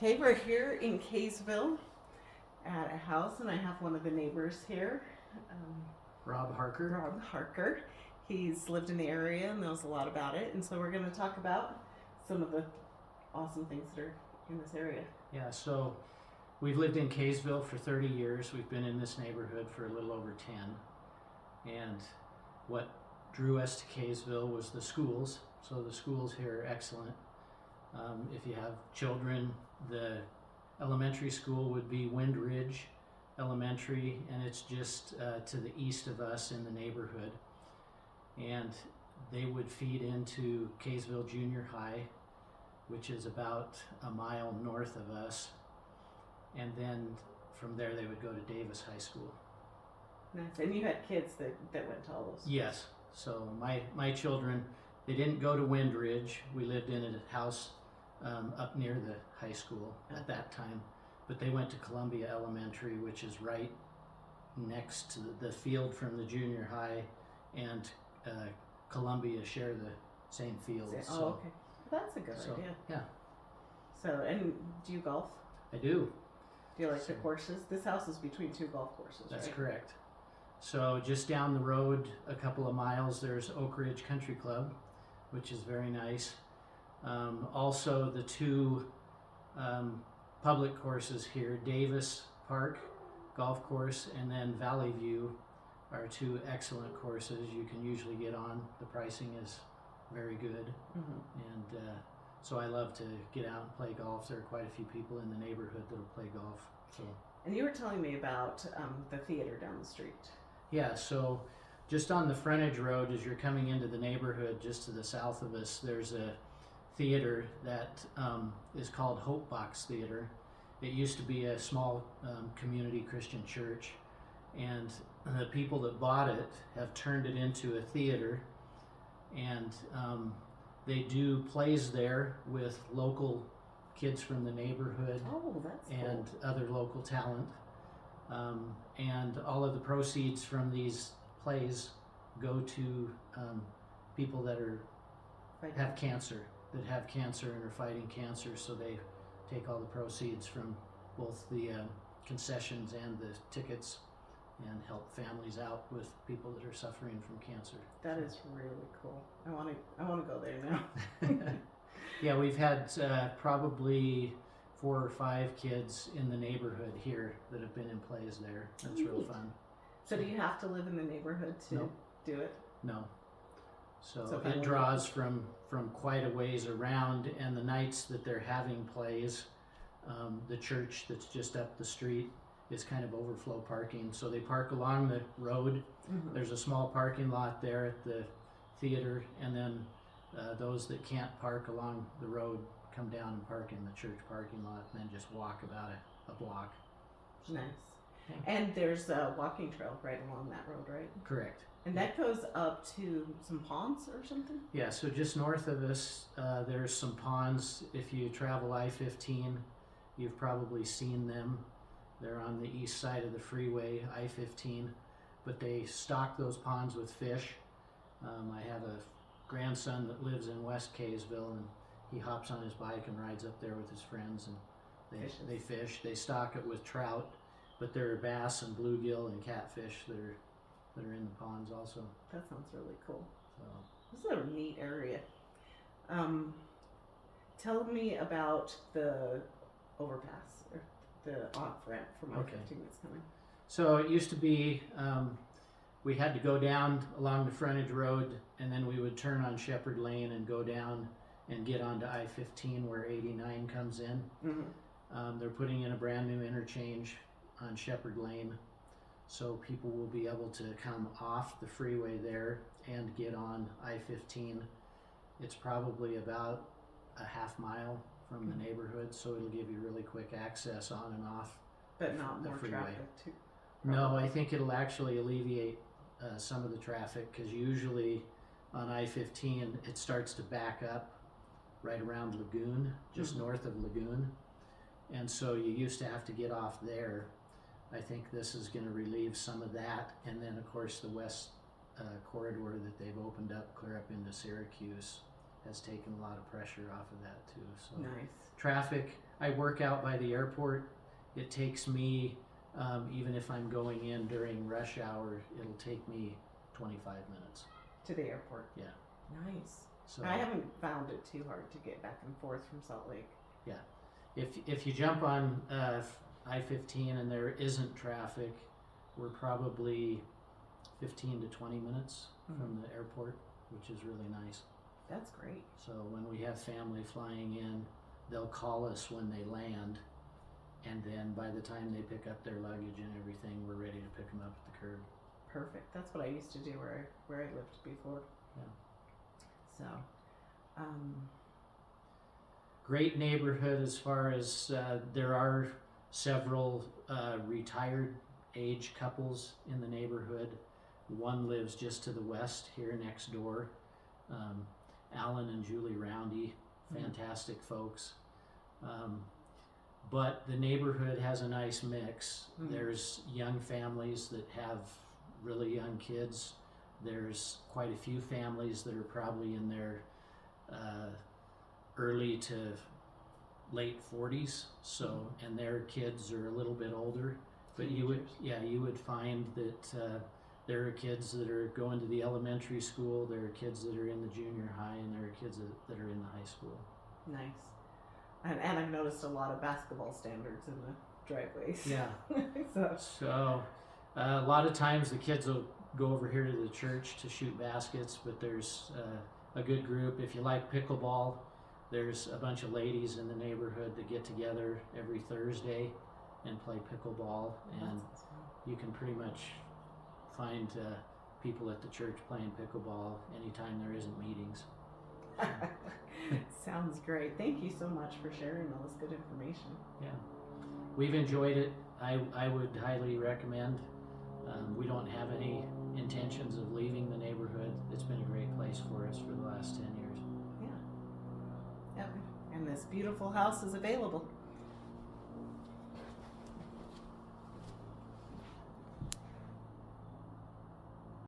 Okay, we're here in Kaysville at a house, and I have one of the neighbors here, um, Rob Harker. Rob Harker. He's lived in the area and knows a lot about it, and so we're going to talk about some of the awesome things that are in this area. Yeah, so we've lived in Kaysville for 30 years. We've been in this neighborhood for a little over 10. And what drew us to Kaysville was the schools. So the schools here are excellent. If you have children, the elementary school would be Wind Ridge Elementary, and it's just to the east of us in the neighborhood. And they would feed into Kaysville Junior High, which is about a mile north of us. And then from there they would go to Davis High School. Nice. And you had kids that went to all those schools. Yes. So my children, they didn't go to Wind Ridge. We lived in a house up near the high school at that time. But they went to Columbia Elementary, which is right next to the field from the junior high, and Columbia share the same field. Oh, So, okay. That's a good idea. Yeah, So, and do you golf? I do. Do you like the So- courses? This house is between two golf courses, That's right? correct. So just down the road a couple of miles, there's Oak Ridge Country Club, which is very nice. Also the two public courses here, Davis Park Golf Course and then Valley View, are two excellent courses you can usually get on. The pricing is very good. Mm-hmm. And so I love to get out and play golf. There are quite a few people in the neighborhood that'll play golf. So And you were telling me about the theater down the street. yeah, so just on the frontage road as you're coming into the neighborhood, just to the south of us, there's a theater that is called Hope Box Theater. It used to be a small community Christian church, and the people that bought it have turned it into a theater, and they do plays there with local kids from the neighborhood Oh, that's and cool. other local talent. And all of the proceeds from these plays go to people that Right. have cancer and are fighting cancer. So they take all the proceeds from both the concessions and the tickets and help families out with people that are suffering from cancer. That is really cool. I want to go there now. Yeah, we've had probably 4 or 5 kids in the neighborhood here that have been in plays there. That's real Neat. fun. So do you have to live in the neighborhood to No. do it? No. So So it kind of draws from quite a ways around, and the nights that they're having plays, the church that's just up the street is kind of overflow parking. So they park along the road. Mm-hmm. There's a small parking lot there at the theater, and then those that can't park along the road come down and park in the church parking lot, and then just walk about a block. Nice. Yeah. And there's a walking trail right along that road, right? Correct. And that goes up to some ponds or something? Yeah, so just north of us, there's some ponds. If you travel I-15, you've probably seen them. They're on the east side of the freeway, I-15, but they stock those ponds with fish. I have a grandson that lives in West Kaysville, and he hops on his bike and rides up there with his friends, and they fish. They stock it with trout, but there are bass and bluegill and catfish that are in the ponds also. That sounds really cool. So This is a neat area. Tell me about the overpass or the off ramp from Okay. I-15 that's coming. So it used to be we had to go down along the frontage road, and then we would turn on Shepherd Lane and go down and get onto I-15 where 89 comes in. Mm-hmm. They're putting in a brand new interchange on Shepherd Lane, so people will be able to come off the freeway there and get on I-15. It's probably about a half mile from the neighborhood, so it'll give you really quick access on and off. But not The more freeway. traffic too. No, I think it'll actually alleviate some of the traffic, because usually on I-15 it starts to back up right around Lagoon, just Mhm. north of Lagoon, and so you used to have to get off there. I think this is going to relieve some of that, and then of course the west corridor that they've opened up clear up into Syracuse has taken a lot of pressure off of that too. So Nice. traffic, I work out by the airport. It takes me, even if I'm going in during rush hour, it'll take me 25 minutes. To the airport. Yeah. Nice. So I haven't found it too hard to get back and forth from Salt Lake. if you jump on I-15 and there isn't traffic, we're probably 15 to 20 minutes from the airport, which is really nice. That's great. So when we have family flying in, they'll call us when they land, and then by the time they pick up their luggage and everything, we're ready to pick them up at the curb. Perfect. That's what I used to do where I lived before. Yeah. So, Great neighborhood as far as there are several retired age couples in the neighborhood. One lives just to the west here next door. Alan and Julie Roundy, fantastic folks. But the neighborhood has a nice mix. There's young families that have really young kids. There's quite a few families that are probably in their early to late 40s, so, and their kids are a little bit older, but you would find that there are kids that are going to the elementary school, there are kids that are in the junior high, and there are kids that are in the high school. nice. And I've noticed a lot of basketball standards in the driveways. Yeah. So, A lot of times the kids will go over here to the church to shoot baskets, but there's a good group. If you like pickleball, there's a bunch of ladies in the neighborhood that get together every Thursday and play pickleball, and you can pretty much find people at the church playing pickleball anytime there isn't meetings. sounds great. Thank you so much for sharing all this good information. Yeah, we've enjoyed it. I would highly recommend. We don't have any intentions of leaving the neighborhood. It's been a great place for us for the last 10 years. Yeah. Yep. And this beautiful house is available.